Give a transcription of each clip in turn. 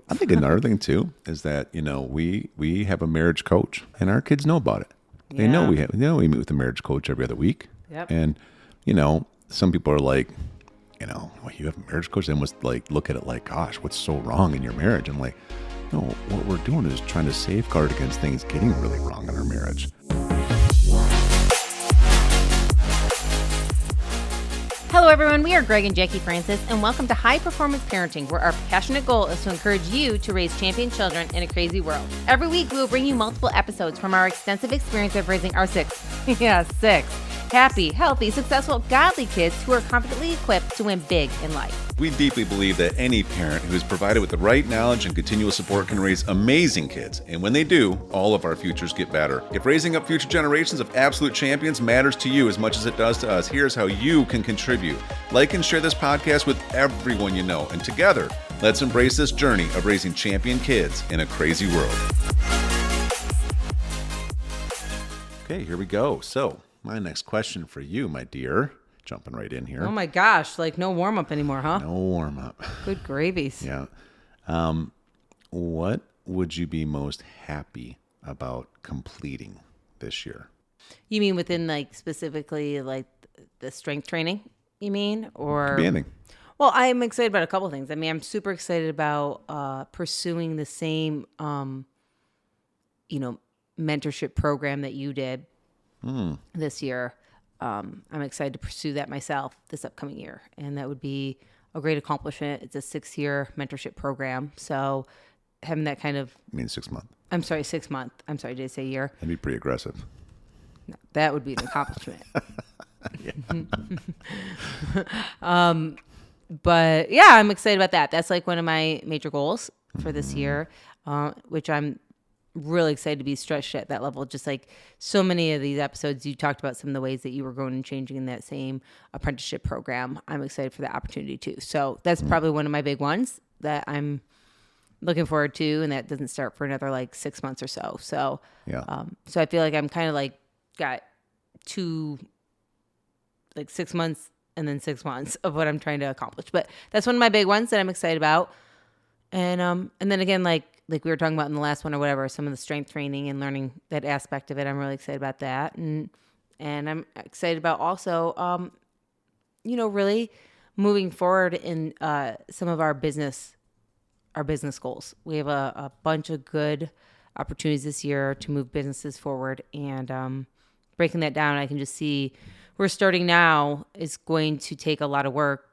I think another thing too is that, we have a marriage coach and our kids know about it. They know we meet with a marriage coach every other week. Yep. And, some people are like, well, you have a marriage coach? They must like look at it like, gosh, what's so wrong in your marriage? I'm like, no, what we're doing is trying to safeguard against things getting really wrong in our marriage. Hello, everyone. We are Greg and Jacquie Francis, and welcome to High Performance Parenting, where our passionate goal is to encourage you to raise champion children in a crazy world. Every week, we will bring you multiple episodes from our extensive experience of raising our six happy, healthy, successful, godly kids who are confidently equipped to win big in life. We deeply believe that any parent who is provided with the right knowledge and continual support can raise amazing kids. And when they do, all of our futures get better. If raising up future generations of absolute champions matters to you as much as it does to us, here's how you can contribute. Like and share this podcast with everyone you know. And together, let's embrace this journey of raising champion kids in a crazy world. Okay, here we go. So, my next question for you, my dear. Jumping right in here. Oh my gosh, like no warm-up anymore, huh? No warm-up. Good gravies. Yeah. What would you be most happy about completing this year? You mean within like specifically like the strength training, you mean? Or Could be anything. Well, I'm excited about a couple things. I mean, I'm super excited about pursuing the same mentorship program that you did this year. I'm excited to pursue that myself this upcoming year. And that would be a great accomplishment. It's a 6-year mentorship program. So having that kind of... I mean 6 months. I'm sorry, 6 month. I'm sorry, did I say year? That'd be pretty aggressive. No, that would be an accomplishment. But yeah, I'm excited about that. That's like one of my major goals for this year, which I'm really excited to be stretched at that level. Just like so many of these episodes, you talked about some of the ways that you were growing and changing in that same apprenticeship program. I'm excited for the opportunity too. So that's probably one of my big ones that I'm looking forward to. And that doesn't start for another like 6 months or so. So, so I feel like I'm kind of like got 6 months and then 6 months of what I'm trying to accomplish. But that's one of my big ones that I'm excited about. And then again, like we were talking about in the last one or whatever, some of the strength training and learning that aspect of it. I'm really excited about that. And I'm excited about also, really moving forward in some of our business goals. We have a bunch of good opportunities this year to move businesses forward, and breaking that down, I can just see we're starting now is going to take a lot of work,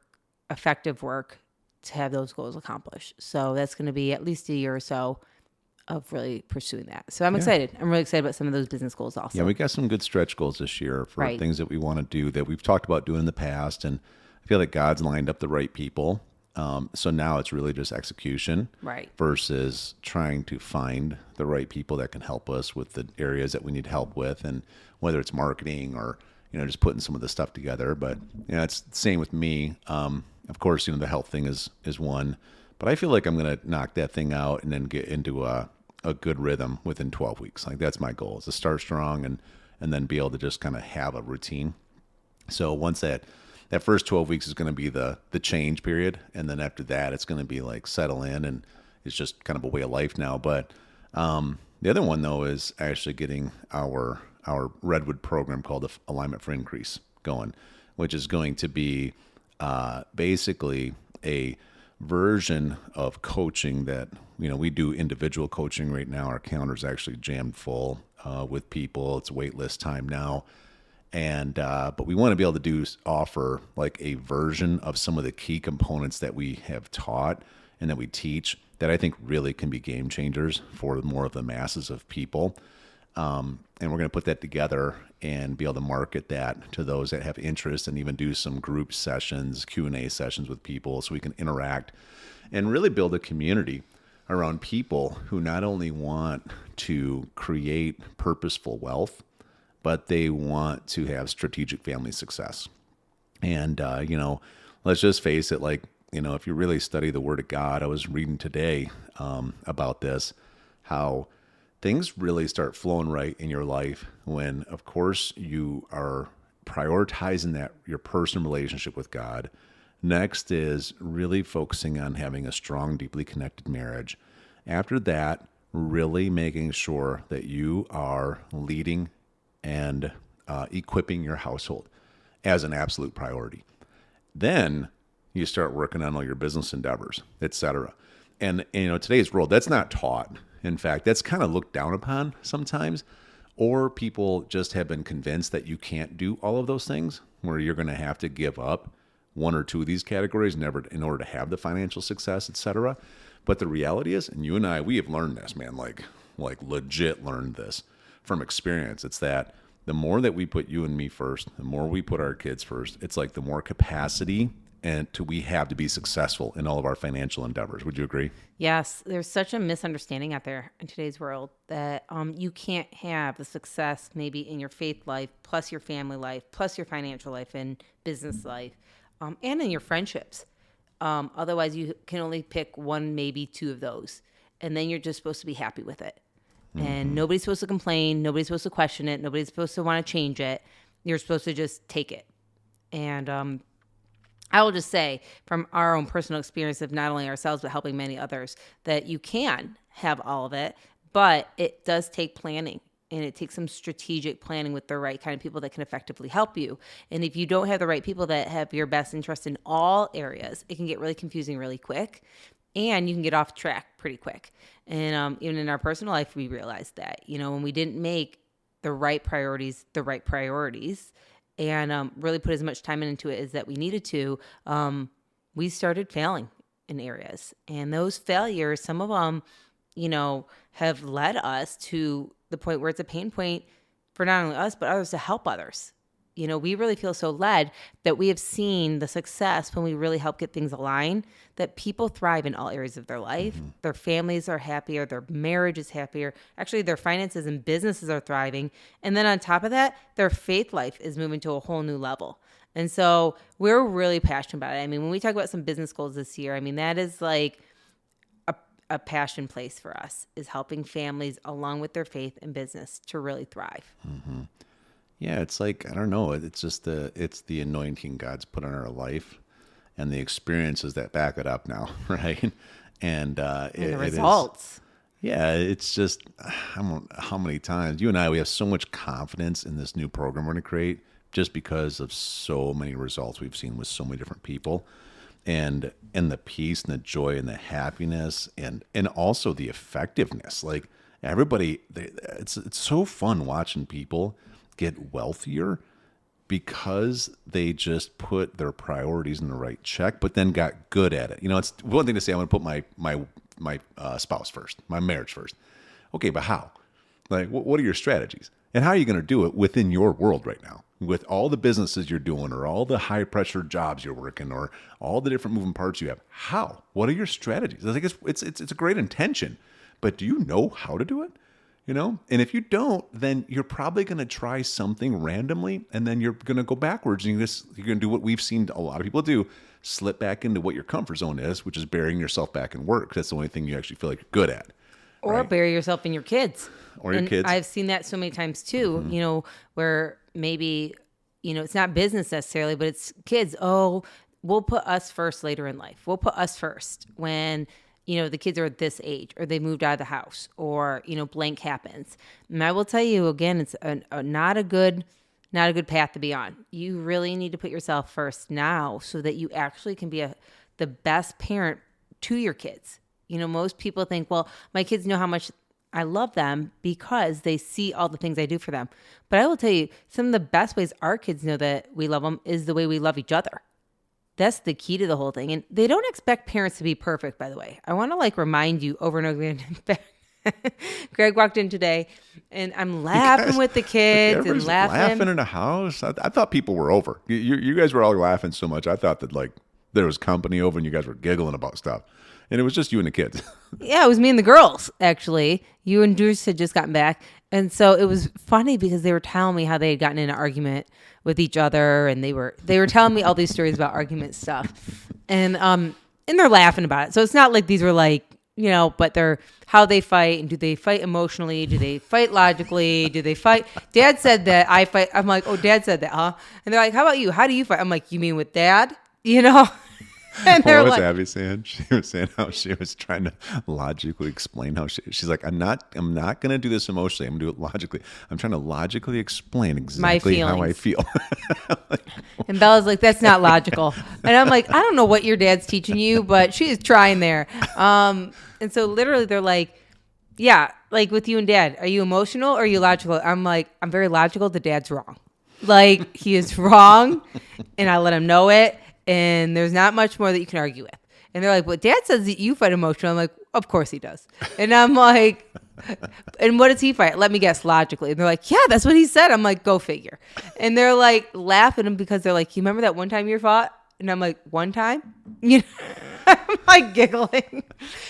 effective work, to have those goals accomplished. So that's going to be at least a year or so of really pursuing that. So I'm excited. I'm really excited about some of those business goals also. Yeah, we got some good stretch goals this year for things that we want to do that we've talked about doing in the past. And I feel like God's lined up the right people. So now it's really just execution versus trying to find the right people that can help us with the areas that we need help with. And whether it's marketing or, just putting some of the stuff together. But, it's the same with me. Of course, the health thing is one, but I feel like I'm going to knock that thing out and then get into a good rhythm within 12 weeks. Like that's my goal, is to start strong and then be able to just kind of have a routine. So once that first 12 weeks is going to be the change period. And then after that, it's going to be like settle in, and it's just kind of a way of life now. But the other one though is actually getting our Redwood program called the Alignment for Increase going, which is going to be basically a version of coaching that, we do individual coaching right now. Our calendar is actually jammed full with people. It's wait list time now. And, but we want to be able to offer like a version of some of the key components that we have taught and that we teach that I think really can be game changers for more of the masses of people. And we're going to put that together and be able to market that to those that have interest, and even do some group sessions, Q&A sessions with people, so we can interact and really build a community around people who not only want to create purposeful wealth, but they want to have strategic family success. And, let's just face it, like, if you really study the Word of God, I was reading today about this, how things really start flowing right in your life when, of course, you are prioritizing that your personal relationship with God, Next is really focusing on having a strong, deeply connected marriage. After that, really making sure that you are leading and equipping your household as an absolute priority. Then you start working on all your business endeavors, etc. And today's world, that's not taught. In fact, that's kind of looked down upon sometimes, or people just have been convinced that you can't do all of those things, where you're going to have to give up one or two of these categories in order to have the financial success, etc. But the reality is, and you and I, we have learned this, man, like legit learned this from experience. It's that the more that we put you and me first, the more we put our kids first, it's like the more capacity we have to be successful in all of our financial endeavors. Would you agree? Yes. There's such a misunderstanding out there in today's world that you can't have the success maybe in your faith life, plus your family life, plus your financial life and business life, and in your friendships. Otherwise, you can only pick one, maybe two of those. And then you're just supposed to be happy with it. Mm-hmm. And nobody's supposed to complain. Nobody's supposed to question it. Nobody's supposed to want to change it. You're supposed to just take it. And I will just say from our own personal experience of not only ourselves, but helping many others, that you can have all of it, but it does take planning. And it takes some strategic planning with the right kind of people that can effectively help you. And if you don't have the right people that have your best interest in all areas, it can get really confusing really quick. And you can get off track pretty quick. And even in our personal life, we realized that, when we didn't make the right priorities, and really put as much time into it as that we needed to, we started failing in areas. And those failures, some of them, have led us to the point where it's a pain point for not only us, but others to help others. We really feel so led that we have seen the success when we really help get things aligned, that people thrive in all areas of their life. Mm-hmm. Their families are happier. Their marriage is happier. Actually, their finances and businesses are thriving. And then on top of that, their faith life is moving to a whole new level. And so we're really passionate about it. I mean, when we talk about some business goals this year, that is like a passion place for us, is helping families along with their faith and business to really thrive. Mm-hmm. Yeah, it's like, I don't know, it's just it's the anointing God's put on our life and the experiences that back it up now, right? And the results. It's just, how many times, you and I, we have so much confidence in this new program we're going to create just because of so many results we've seen with so many different people. And the peace and the joy and the happiness and also the effectiveness. Like everybody, it's so fun watching people get wealthier because they just put their priorities in the right check, but then got good at it. It's one thing to say, I'm going to put my spouse first, my marriage first. Okay, but how? Like, what are your strategies? And how are you going to do it within your world right now? With all the businesses you're doing, or all the high pressure jobs you're working, or all the different moving parts you have. How? What are your strategies? I think it's a great intention, but do you know how to do it? And if you don't, then you're probably going to try something randomly, and then you're going to go backwards, and you're going to do what we've seen a lot of people do, slip back into what your comfort zone is, which is burying yourself back in work. That's the only thing you actually feel like you're good at. Or right? Bury yourself in your kids. Or your kids. I've seen that so many times too, mm-hmm. Where maybe, it's not business necessarily, but it's kids. Oh, we'll put us first later in life. We'll put us first when, the kids are at this age, or they moved out of the house, or, blank happens. And I will tell you again, it's not a good path to be on. You really need to put yourself first now so that you actually can be the best parent to your kids. Most people think, well, my kids know how much I love them because they see all the things I do for them. But I will tell you, some of the best ways our kids know that we love them is the way we love each other. That's the key to the whole thing. And they don't expect parents to be perfect, by the way. I want to remind you over and over again. Greg walked in today and I'm laughing with the kids and laughing in the house. I thought people were over. You guys were all laughing so much. I thought that there was company over and you guys were giggling about stuff. And it was just you and the kids. Yeah, it was me and the girls, actually. You and Bruce had just gotten back. And so it was funny because they were telling me how they had gotten in an argument with each other. And they were telling me all these stories about argument stuff. And they're laughing about it. So it's not like these were but they're how they fight. And do they fight emotionally? Do they fight logically? Do they fight? Dad said that I fight. I'm like, oh, Dad said that, huh? And they're like, how about you? How do you fight? I'm like, you mean with Dad? And what was Abbie saying? She was saying how she was trying to logically explain how she's like, I'm not going to do this emotionally. I'm going to do it logically. I'm trying to logically explain exactly how I feel. And Bella's like, that's not logical. And I'm like, I don't know what your dad's teaching you, but she is trying there. And so literally they're like, yeah, like with you and dad, are you emotional or are you logical? I'm like, I'm very logical. The dad's wrong. Like, he is wrong, and I let him know it, and there's not much more that you can argue with. And they're like, well, dad says that you fight emotional. I'm like, of course he does. And I'm like, and what does he fight? Let me guess, logically. And they're like, yeah, that's what he said. I'm like, go figure. And they're like laughing at him because they're like, you remember that one time you fought? And I'm like, one time? You know, I'm like giggling.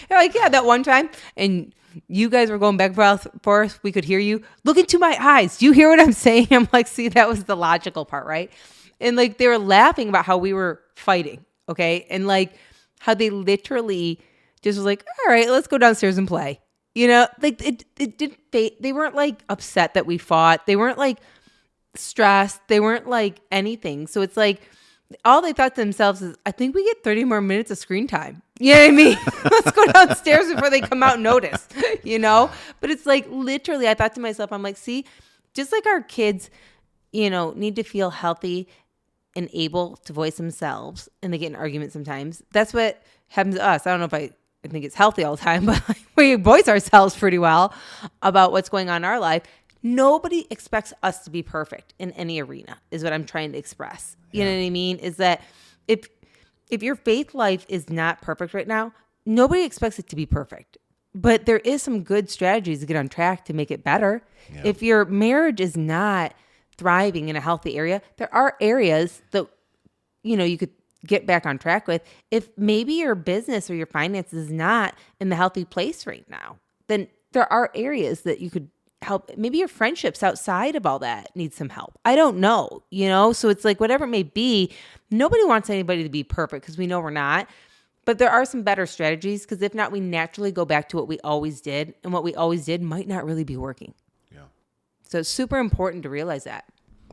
They're like, yeah, that one time. And you guys were going back and forth. We could hear you. Look into my eyes. Do you hear what I'm saying? I'm like, see, that was the logical part, right? And like, they were laughing about how we were fighting, okay? And like, how they literally just was like, all right, let's go downstairs and play. You know, like it didn't, they weren't like upset that we fought. They weren't like stressed. They weren't like anything. So it's like, all they thought to themselves is, I think we get 30 more minutes of screen time. You know what I mean? Let's go downstairs before they come out and notice, you know? But it's like, literally, I thought to myself, I'm like, see, just like our kids, you know, need to feel healthy and able to voice themselves, and they get in arguments sometimes. That's what happens to us. I don't know if I think it's healthy all the time, but like, we voice ourselves pretty well about what's going on in our life. Nobody expects us to be perfect in any arena, is what I'm trying to express. You know what I mean? Is that if your faith life is not perfect right now, nobody expects it to be perfect. But there is some good strategies to get on track to make it better. Yeah. If your marriage is not thriving in a healthy area, there are areas that, you know, you could get back on track with. If maybe your business or your finances is not in the healthy place right now, then there are areas that you could help. Maybe your friendships outside of all that need some help. I don't know, you know? So it's like, whatever it may be, nobody wants anybody to be perfect because we know we're not. But there are some better strategies, because if not, we naturally go back to what we always did, and what we always did might not really be working. Yeah. So it's super important to realize that.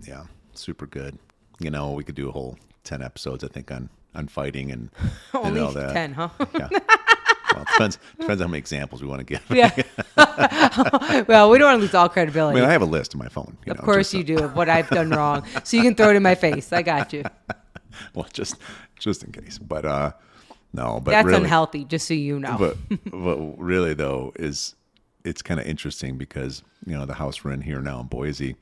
Yeah, super good. You know, we could do a whole 10 episodes, I think, on fighting and only all that. 10, huh? Yeah. Well, depends how many examples we want to give. Yeah. Well, we don't want to lose all credibility. I mean, I have a list in my phone. Of course you do, of what I've done wrong. So you can throw it in my face. I got you. Well, just in case. But no, but that's really, unhealthy, just so you know. But really, though, it's kind of interesting because, you know, the house we're in here now in Boise,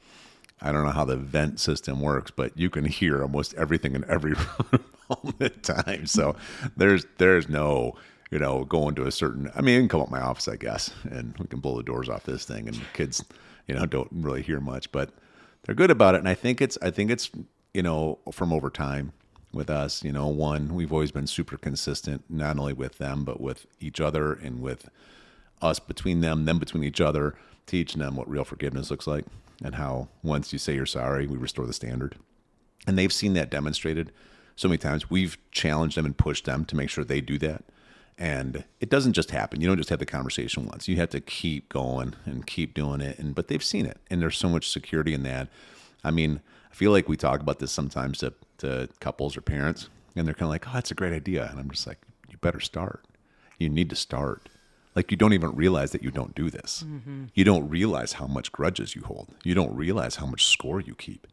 I don't know how the vent system works, but you can hear almost everything in every room all the time. So there's no, you know, going to a certain, I mean, you can come up my office, I guess, and we can blow the doors off this thing, and the kids, you know, don't really hear much, but they're good about it. And I think it's, you know, from over time with us, you know, one, we've always been super consistent, not only with them, but with each other, and with us between them between each other, teaching them what real forgiveness looks like, and how once you say you're sorry, we restore the standard. And they've seen that demonstrated so many times. We've challenged them and pushed them to make sure they do that. And it doesn't just happen. You don't just have the conversation once. You have to keep going and keep doing it. But they've seen it, and there's so much security in that. I mean, I feel like we talk about this sometimes to couples or parents, and they're kind of like, oh, that's a great idea. And I'm just like, you better start. You need to start. Like, you don't even realize that you don't do this. Mm-hmm. You don't realize how much grudges you hold. You don't realize how much score you keep.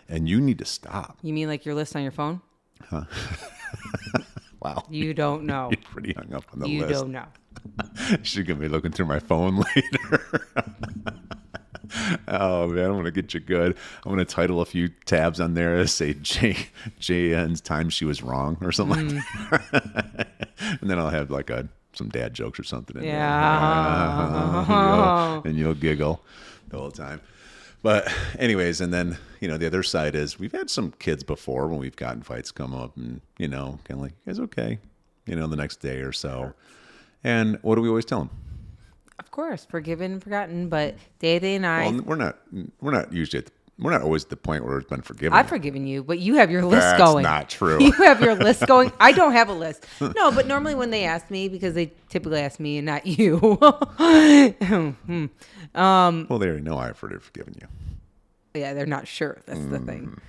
And you need to stop. You mean like your list on your phone? Huh? Wow. You don't know. You're pretty hung up on the list. You don't know. She's going to be looking through my phone later. Oh, man, I'm going to get you good. I'm going to title a few tabs on there. Say JN's time she was wrong or something like that. And then I'll have like some dad jokes or something in there. And you'll giggle the whole time. But anyways, and then, you know, the other side is we've had some kids before when we've gotten fights come up, and, you know, kind of like, you guys okay? You know, the next day or so. Sure. And what do we always tell them? Of course, forgiven and forgotten. But Day and I, well, we're not usually we're not always at the point where it's been forgiven. I've forgiven you, but you have your list going. That's not true. You have your list going. I don't have a list. No, but normally when they ask me, because they typically ask me and not you. Well, they already know I've forgiven you. Yeah, they're not sure. That's the thing.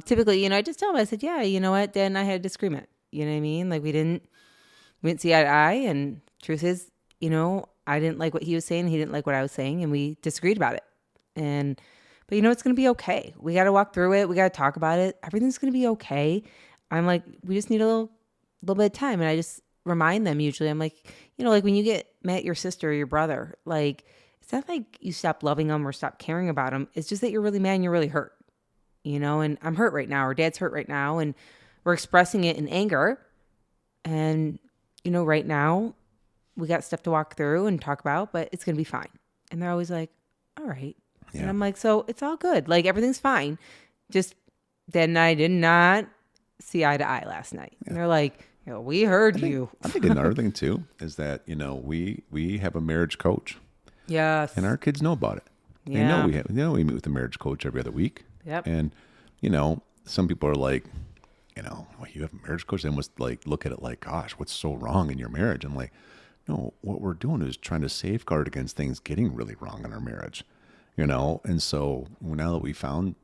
Typically, you know, I just tell them, I said, yeah, you know what, Dad and I had a disagreement. You know what I mean? Like we didn't see eye to eye. And truth is, you know, I didn't like what he was saying. He didn't like what I was saying. And we disagreed about it. But you know, it's going to be okay. We got to walk through it. We got to talk about it. Everything's going to be okay. I'm like, we just need a little bit of time. And I just remind them usually, I'm like, you know, like when you get mad at your sister or your brother, like, it's not like you stop loving them or stop caring about them. It's just that you're really mad and you're really hurt, you know, and I'm hurt right now, or Dad's hurt right now. And we're expressing it in anger. And, you know, right now we got stuff to walk through and talk about, but it's going to be fine. And they're always like, all right. Yeah. And I'm like, so it's all good. Like everything's fine. Just Dad and I did not see eye to eye last night. Yeah. And they're like, you know, we heard you. I think another thing too is that, you know, we have a marriage coach. Yes. And our kids know about it. Yeah. They know we meet with a marriage coach every other week. Yep. And, you know, some people are like, you know, well, you have a marriage coach. They must like look at it like, gosh, what's so wrong in your marriage? I'm like, no, what we're doing is trying to safeguard against things getting really wrong in our marriage, you know? And so now that we found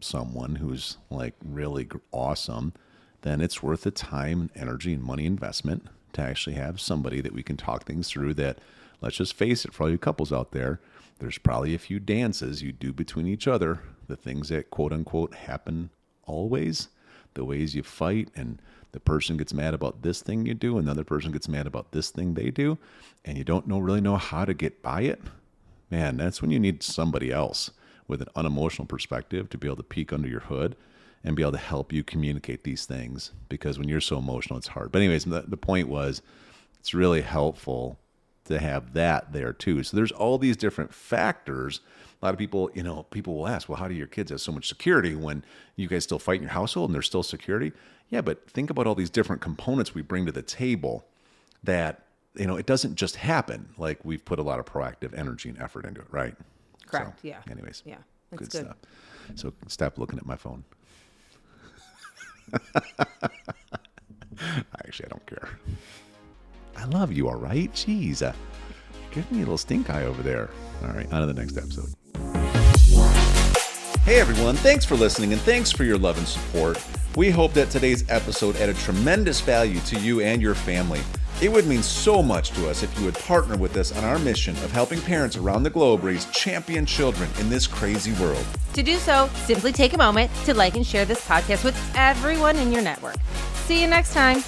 someone who's like really awesome, then it's worth the time, energy, and money investment to actually have somebody that we can talk things through that, let's just face it, for all you couples out there, there's probably a few dances you do between each other, the things that quote unquote happen always, the ways you fight, and the person gets mad about this thing you do, and the other person gets mad about this thing they do, and you don't really know how to get by it. Man, that's when you need somebody else with an unemotional perspective to be able to peek under your hood and be able to help you communicate these things, because when you're so emotional, it's hard. But anyways, the point was, it's really helpful to have that there too. So there's all these different factors. A lot of people, you know, people will ask, well, how do your kids have so much security when you guys still fight in your household and there's still security? Yeah, but think about all these different components we bring to the table that, you know, it doesn't just happen. Like we've put a lot of proactive energy and effort into it, right? Correct. So, yeah. Anyways. Yeah. That's good good stuff. So stop looking at my phone. Actually, I don't care. I love you, all right? Jeez. Give me a little stink eye over there. All right, on to the next episode. Hey, everyone. Thanks for listening, and thanks for your love and support. We hope that today's episode added tremendous value to you and your family. It would mean so much to us if you would partner with us on our mission of helping parents around the globe raise champion children in this crazy world. To do so, simply take a moment to like and share this podcast with everyone in your network. See you next time.